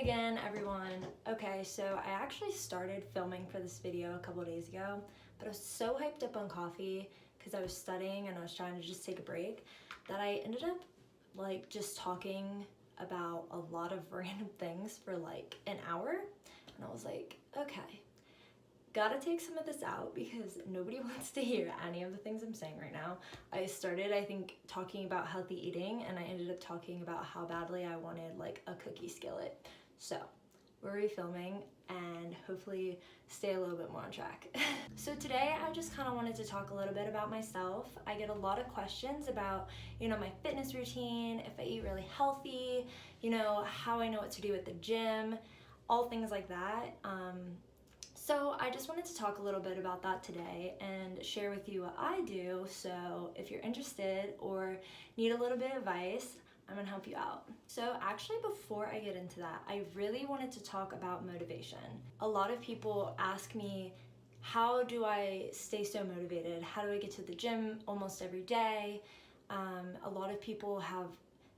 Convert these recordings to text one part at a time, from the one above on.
again, everyone. Okay, so I actually started filming for this video a couple days ago, but I was so hyped up on coffee because I was studying and I was trying to just take a break that I ended up just talking about a lot of random things for like an hour. And I was like, okay, gotta take some of this out because nobody wants to hear any of the things I'm saying right now. I started, I think, talking about healthy eating, and I ended up talking about how badly I wanted like a cookie skillet. So we're refilming and hopefully stay a little bit more on track. So today I just kind of wanted to talk a little bit about myself. I get a lot of questions about, my fitness routine, if I eat really healthy, how I know what to do at the gym, all things like that. So I just wanted to talk a little bit about that today and share with you what I do. So if you're interested or need a little bit of advice, I'm gonna help you out. So actually, before I get into that, I really wanted to talk about motivation. A lot of people ask me, how do I stay so motivated? How do I get to the gym almost every day? A lot of people have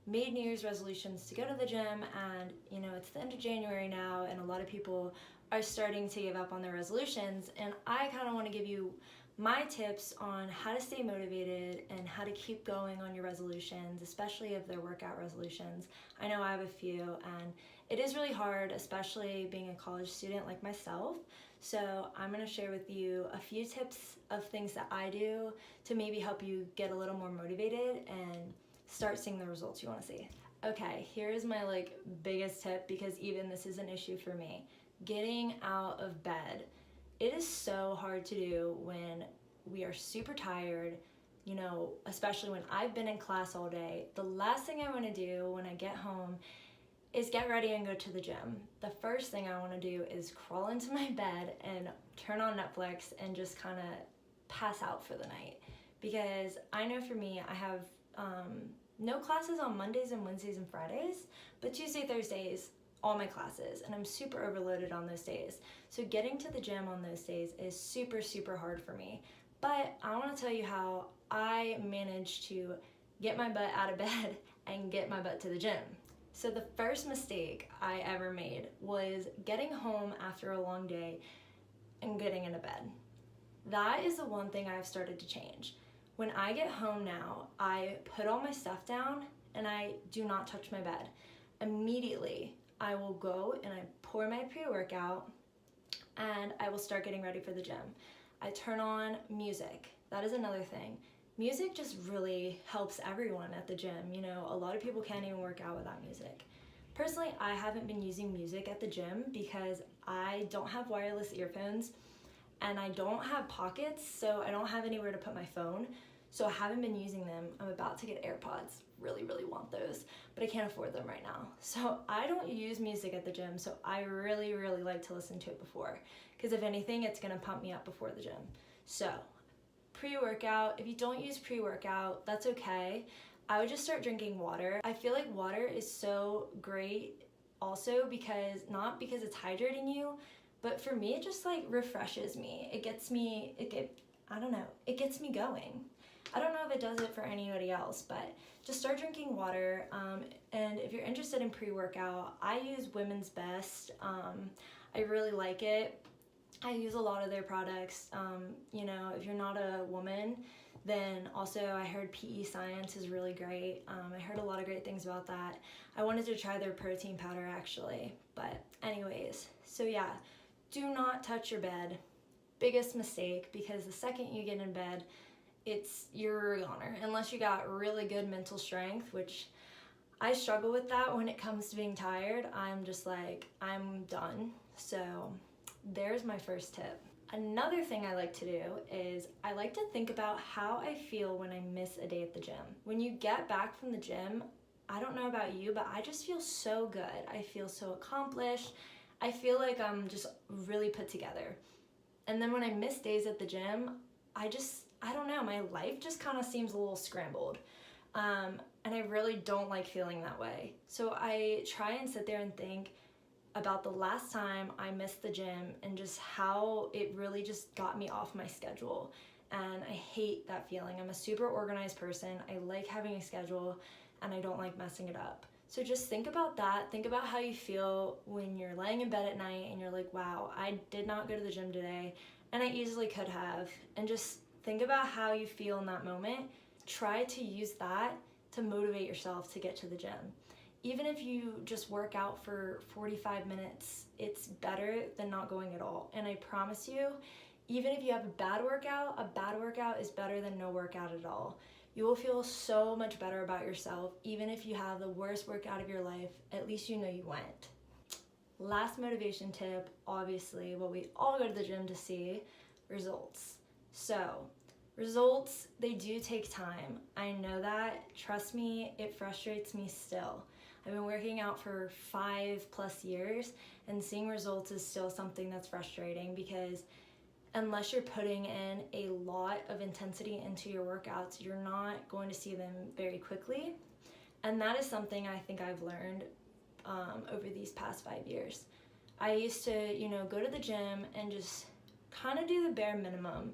made New Year's resolutions to go to the gym, and it's the end of January now, and a lot of people are starting to give up on their resolutions, and I kind of want to give you my tips on how to stay motivated and how to keep going on your resolutions, especially if they're workout resolutions. I know I have a few, and it is really hard, especially being a college student like myself. So I'm going to share with you a few tips of things that I do to maybe help you get a little more motivated and start seeing the results you want to see. Okay, here's my biggest tip, because even this is an issue for me. Getting out of bed. It is so hard to do when we are super tired, especially when I've been in class all day. The last thing I want to do when I get home is get ready and go to the gym. The first thing I want to do is crawl into my bed and turn on Netflix and just kind of pass out for the night. Because I know for me, I have no classes on Mondays and Wednesdays and Fridays, but Tuesday, Thursdays, all my classes, and I'm super overloaded on those days. So getting to the gym on those days is super, super hard for me. But I want to tell you how I managed to get my butt out of bed and get my butt to the gym. So the first mistake I ever made was getting home after a long day and getting into bed. That is the one thing I've started to change. When I get home now, I put all my stuff down and I do not touch my bed. Immediately, I will go and I pour my pre-workout and I will start getting ready for the gym. I turn on music. That is another thing. Music just really helps everyone at the gym. A lot of people can't even work out without music. Personally, I haven't been using music at the gym because I don't have wireless earphones and I don't have pockets, so I don't have anywhere to put my phone. So I haven't been using them. I'm about to get AirPods. Really, really want those, but I can't afford them right now. So I don't use music at the gym, so I really, really like to listen to it before, because if anything, it's gonna pump me up before the gym. So pre-workout, if you don't use pre-workout, that's okay. I would just start drinking water. I feel like water is so great also because, not because it's hydrating you, but for me, it just refreshes me. It gets me going. I don't know if it does it for anybody else, but just start drinking water. And if you're interested in pre-workout, I use Women's Best. I really like it. I use a lot of their products. If you're not a woman, then also I heard PE Science is really great. I heard a lot of great things about that. I wanted to try their protein powder actually, but anyways, so yeah, do not touch your bed. Biggest mistake, because the second you get in bed, you're a goner, unless you got really good mental strength, which I struggle with that when it comes to being tired. I'm just I'm done. So there's my first tip. Another thing I like to do is I like to think about how I feel when I miss a day at the gym. When you get back from the gym, I don't know about you, but I just feel so good. I feel so accomplished. I feel like I'm just really put together. And then when I miss days at the gym, I don't know, my life just kind of seems a little scrambled. And I really don't like feeling that way. So I try and sit there and think about the last time I missed the gym and just how it really just got me off my schedule. And I hate that feeling. I'm a super organized person. I like having a schedule and I don't like messing it up. So just think about that. Think about how you feel when you're laying in bed at night and you're like, wow, I did not go to the gym today and I easily could have. And just think about how you feel in that moment. Try to use that to motivate yourself to get to the gym. Even if you just work out for 45 minutes, it's better than not going at all. And I promise you, even if you have a bad workout is better than no workout at all. You will feel so much better about yourself. Even if you have the worst workout of your life, at least you know you went. Last motivation tip, obviously, what we all go to the gym to see, results. So, results, they do take time. I know that. Trust me, it frustrates me still. I've been working out for 5+ years, and seeing results is still something that's frustrating because unless you're putting in a lot of intensity into your workouts, you're not going to see them very quickly. And that is something I think I've learned over these past 5 years. I used to, go to the gym and just kind of do the bare minimum,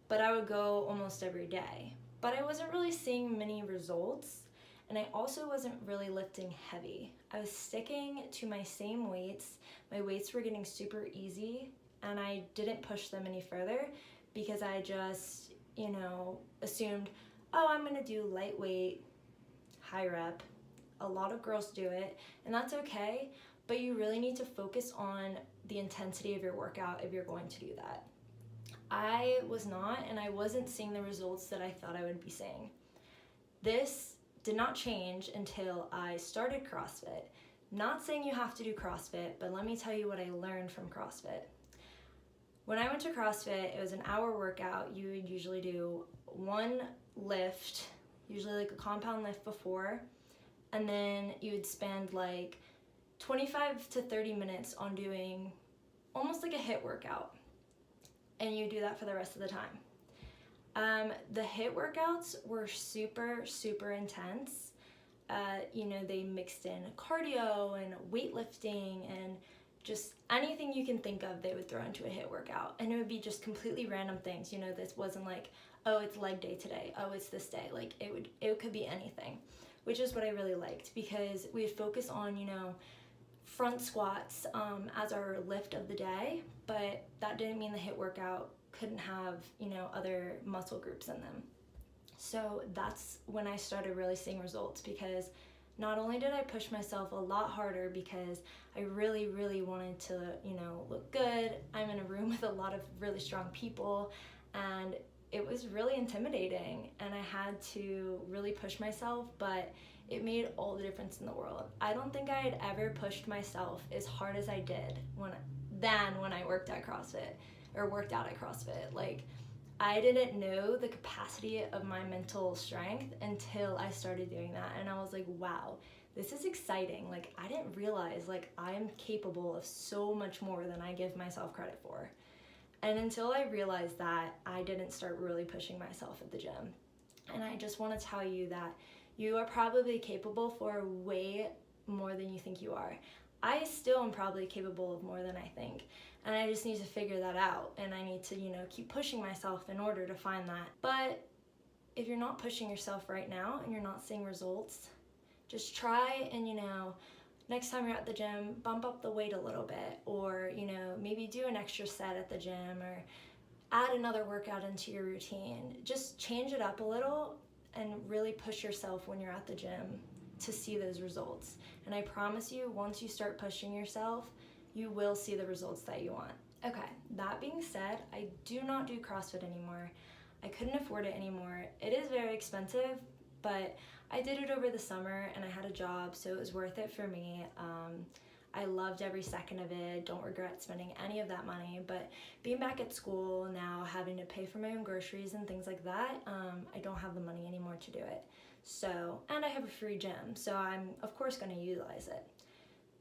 but I would go almost every day. But I wasn't really seeing many results, and I also wasn't really lifting heavy. I was sticking to my same weights. My weights were getting super easy, and I didn't push them any further because I just, assumed, oh, I'm gonna do lightweight, high rep. A lot of girls do it, and that's okay, but you really need to focus on the intensity of your workout if you're going to do that. I was not, and I wasn't seeing the results that I thought I would be seeing. This did not change until I started CrossFit. Not saying you have to do CrossFit, but let me tell you what I learned from CrossFit. When I went to CrossFit, it was an hour workout. You would usually do one lift, usually like a compound lift before, and then you would spend like 25 to 30 minutes on doing almost like a HIIT workout. And you do that for the rest of the time. The HIIT workouts were super, super intense. They mixed in cardio and weightlifting and just anything you can think of, they would throw into a HIIT workout. And it would be just completely random things. This wasn't like, oh, it's leg day today. Oh, it's this day. Like it could be anything, which is what I really liked because we'd focus on, front squats as our lift of the day, but that didn't mean the HIIT workout couldn't have, other muscle groups in them. So that's when I started really seeing results because not only did I push myself a lot harder because I really, really wanted to, look good. I'm in a room with a lot of really strong people and it was really intimidating and I had to really push myself, but it made all the difference in the world. I don't think I had ever pushed myself as hard as I did when I worked at CrossFit or worked out at CrossFit. Like, I didn't know the capacity of my mental strength until I started doing that. And I was like, wow, this is exciting. Like, I didn't realize, I am capable of so much more than I give myself credit for. And until I realized that, I didn't start really pushing myself at the gym. And I just want to tell you that you are probably capable for way more than you think you are. I still am probably capable of more than I think. And I just need to figure that out. And I need to, keep pushing myself in order to find that. But if you're not pushing yourself right now and you're not seeing results, just try and, next time you're at the gym, bump up the weight a little bit. Or, maybe do an extra set at the gym or add another workout into your routine. Just change it up a little and really push yourself when you're at the gym to see those results. And I promise you, once you start pushing yourself, you will see the results that you want. Okay, that being said, I do not do CrossFit anymore. I couldn't afford it anymore. It is very expensive, but I did it over the summer and I had a job, so it was worth it for me. I loved every second of it. Don't regret spending any of that money, but being back at school now, having to pay for my own groceries and things like that, I don't have the money anymore to do it. So, and I have a free gym, so I'm of course going to utilize it.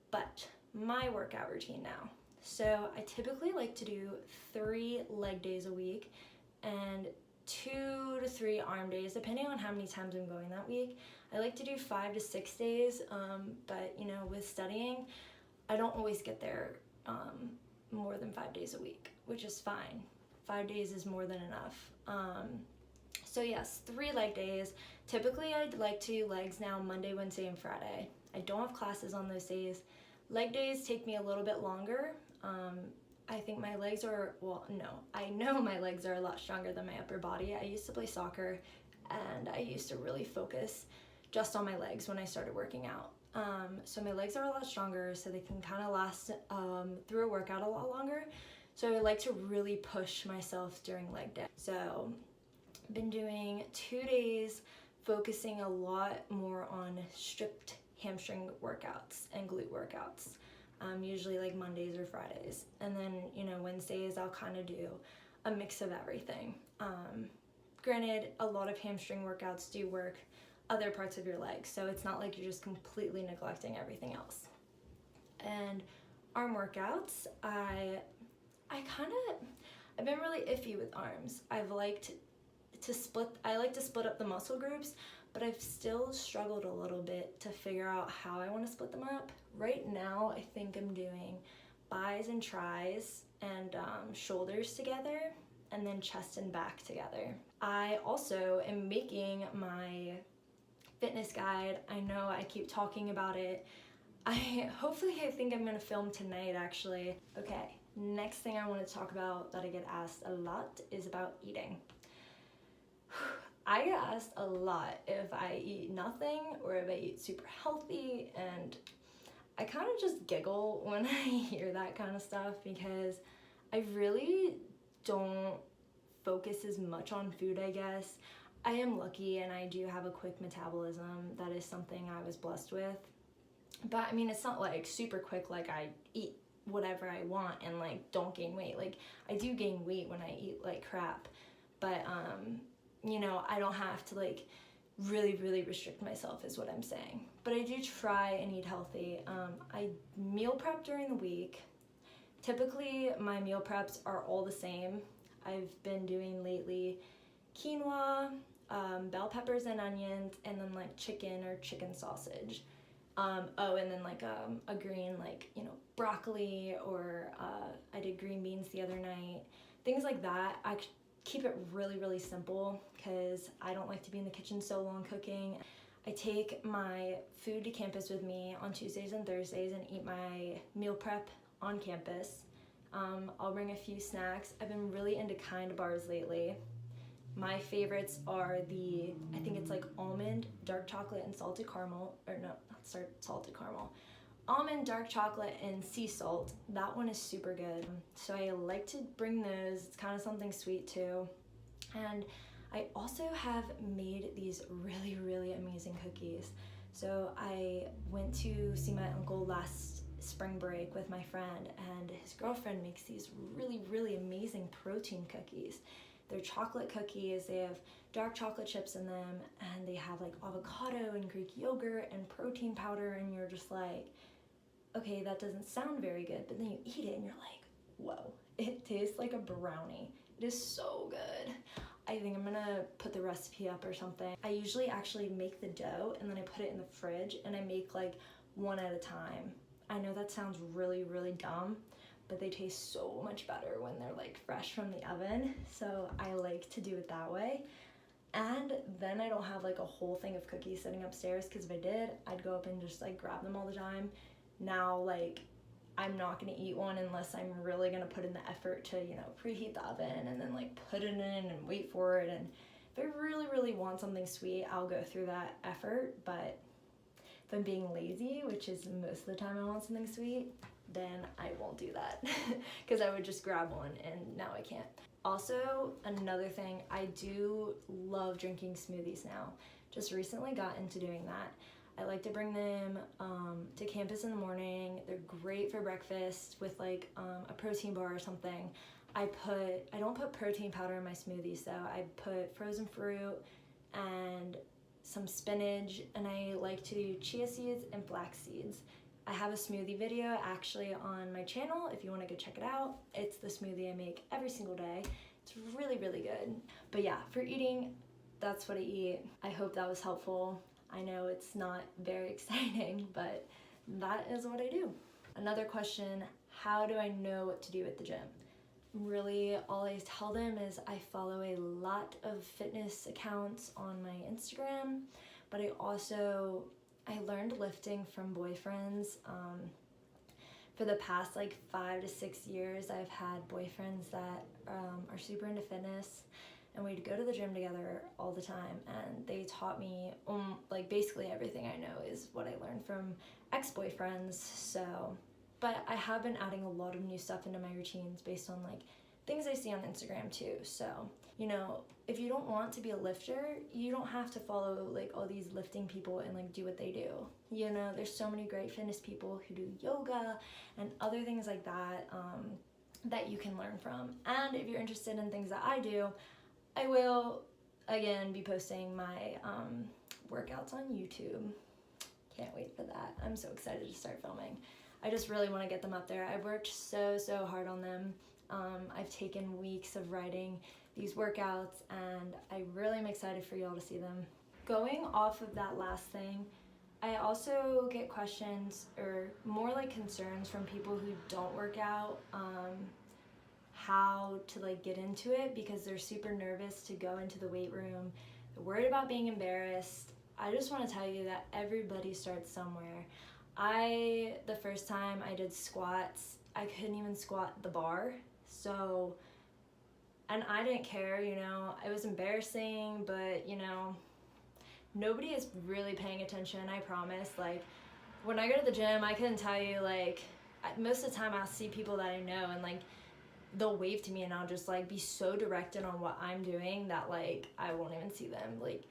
But my workout routine now. So I typically like to do 3 leg days a week and 2 to 3 arm days, depending on how many times I'm going that week. I like to do 5 to 6 days, but with studying, I don't always get there more than 5 days a week, which is fine. 5 days is more than enough. So yes, 3 leg days. Typically I'd like to do legs now Monday, Wednesday, and Friday. I don't have classes on those days. Leg days take me a little bit longer. I think my legs are, well, no, I know my legs are a lot stronger than my upper body. I used to play soccer and I used to really focus just on my legs when I started working out. So my legs are a lot stronger, so they can kind of last through a workout a lot longer. So I like to really push myself during leg day. So I've been doing 2 days focusing a lot more on strict hamstring workouts and glute workouts. Usually like Mondays or Fridays. And then, Wednesdays I'll kind of do a mix of everything. Granted, a lot of hamstring workouts do work other parts of your legs, so it's not like you're just completely neglecting everything else. And arm workouts, I've been really iffy with arms. I like to split up the muscle groups, but I've still struggled a little bit to figure out how I want to split them up. Right now, I think I'm doing bis and tris and shoulders together, and then chest and back together. I also am making my fitness guide. I know I keep talking about it. I think I'm gonna film tonight actually. Okay, next thing I want to talk about that I get asked a lot is about eating. I get asked a lot if I eat nothing or if I eat super healthy, and I kind of just giggle when I hear that kind of stuff because I really don't focus as much on food, I guess. I am lucky and I do have a quick metabolism. That is something I was blessed with. But I mean, it's not like super quick, like I eat whatever I want and like don't gain weight. Like I do gain weight when I eat like crap, but I don't have to like really, really restrict myself is what I'm saying. But I do try and eat healthy. I meal prep during the week. Typically my meal preps are all the same. I've been doing lately quinoa, bell peppers and onions, and then like chicken or chicken sausage. And then like a green, like, broccoli, or I did green beans the other night. Things like that. I keep it really, really simple because I don't like to be in the kitchen so long cooking. I take my food to campus with me on Tuesdays and Thursdays and eat my meal prep on campus. I'll bring a few snacks. I've been really into Kind bars lately. My favorites are I think it's like almond, dark chocolate, and salted caramel, or no, not salted caramel. Almond, dark chocolate, and sea salt. That one is super good. So I like to bring those. It's kind of something sweet too. And I also have made these really, really amazing cookies. So I went to see my uncle last spring break with my friend, and his girlfriend makes these really, really amazing protein cookies. They're chocolate cookies. They have dark chocolate chips in them, and they have like avocado and Greek yogurt and protein powder, and you're just like, okay, that doesn't sound very good, but then you eat it and you're like, whoa, it tastes like a brownie. It is so good. I think I'm gonna put the recipe up or something. I usually actually make the dough and then I put it in the fridge and I make like one at a time. I know that sounds really, really dumb, but they taste so much better when they're like fresh from the oven. So I like to do it that way. And then I don't have like a whole thing of cookies sitting upstairs, because if I did, I'd go up and just like grab them all the time. Now, like, I'm not gonna eat one unless I'm really gonna put in the effort to, preheat the oven and then like put it in and wait for it. And if I really, really want something sweet, I'll go through that effort. But if I'm being lazy, which is most of the time I want something sweet, then I won't do that because I would just grab one, and now I can't. Also, another thing, I do love drinking smoothies now. Just recently got into doing that. I like to bring them to campus in the morning. They're great for breakfast with like a protein bar or something. I don't put protein powder in my smoothies though. I put frozen fruit and some spinach, and I like to do chia seeds and flax seeds. I have a smoothie video actually on my channel if you want to go check it out. It's the smoothie I make every single day. It's really, really good. But yeah, for eating, that's what I eat. I hope that was helpful. I know it's not very exciting, but that is what I do. Another question, how do I know what to do at the gym? Really, all I tell them is I follow a lot of fitness accounts on my Instagram, but I also I learned lifting from boyfriends. For the past like 5 to 6 years, I've had boyfriends that are super into fitness, and we'd go to the gym together all the time, and they taught me like basically everything I know is what I learned from ex-boyfriends. So, but I have been adding a lot of new stuff into my routines based on like things I see on Instagram too. So, you know, if you don't want to be a lifter, you don't have to follow like all these lifting people and like do what they do. You know, there's so many great fitness people who do yoga and other things like that that you can learn from. And if you're interested in things that I do, I will again be posting my workouts on YouTube. Can't wait for that. I'm so excited to start filming. I just really want to get them up there. I've worked so hard on them. I've taken weeks of writing these workouts, and I really am excited for y'all to see them. Going off of that last thing, I also get questions or more like concerns from people who don't work out, how to like get into it because they're super nervous to go into the weight room. They're worried about being embarrassed. I just want to tell you that everybody starts somewhere. The first time I did squats, I couldn't even squat the bar. So, and I didn't care, you know, it was embarrassing, but you know, nobody is really paying attention, I promise. Like, when I go to the gym, I couldn't tell you, like, most of the time I'll see people that I know and like, they'll wave to me and I'll just like be so directed on what I'm doing that like, I won't even see them. Like,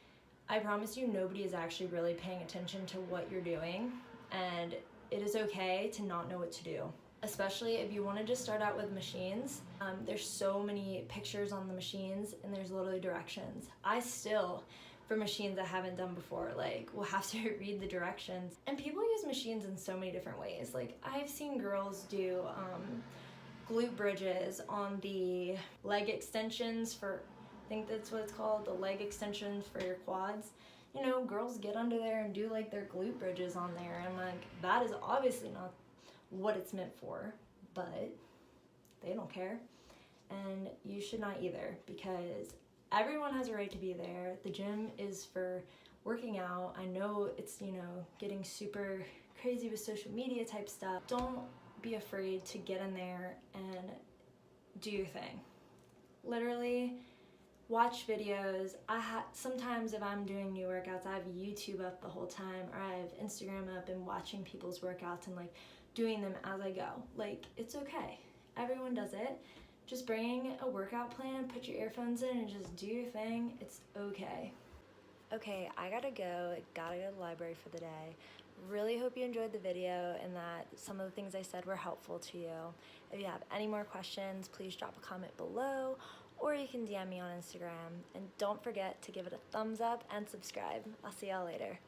I promise you, nobody is actually really paying attention to what you're doing, and it is okay to not know what to do. Especially if you want to just start out with machines. There's so many pictures on the machines and there's literally directions. I still, for machines I haven't done before, like will have to read the directions. And people use machines in so many different ways. Like I've seen girls do glute bridges on the leg extensions for, I think that's what it's called, the leg extensions for your quads. You know, girls get under there and do like their glute bridges on there, and like that is obviously not what it's meant for, but they don't care, and you should not either, because everyone has a right to be there. The gym is for working out. I know it's, you know, getting super crazy with social media type stuff. Don't be afraid to get in there and do your thing. Literally watch videos. Sometimes if I'm doing new workouts, I have YouTube up the whole time, or I have Instagram up and watching people's workouts and like doing them as I go. Like, it's okay. Everyone does it. Just bring a workout plan, put your earphones in, and just do your thing. It's okay. Okay, I gotta go. Gotta go to the library for the day. Really hope you enjoyed the video and that some of the things I said were helpful to you. If you have any more questions, please drop a comment below, or you can DM me on Instagram. And don't forget to give it a thumbs up and subscribe. I'll see y'all later.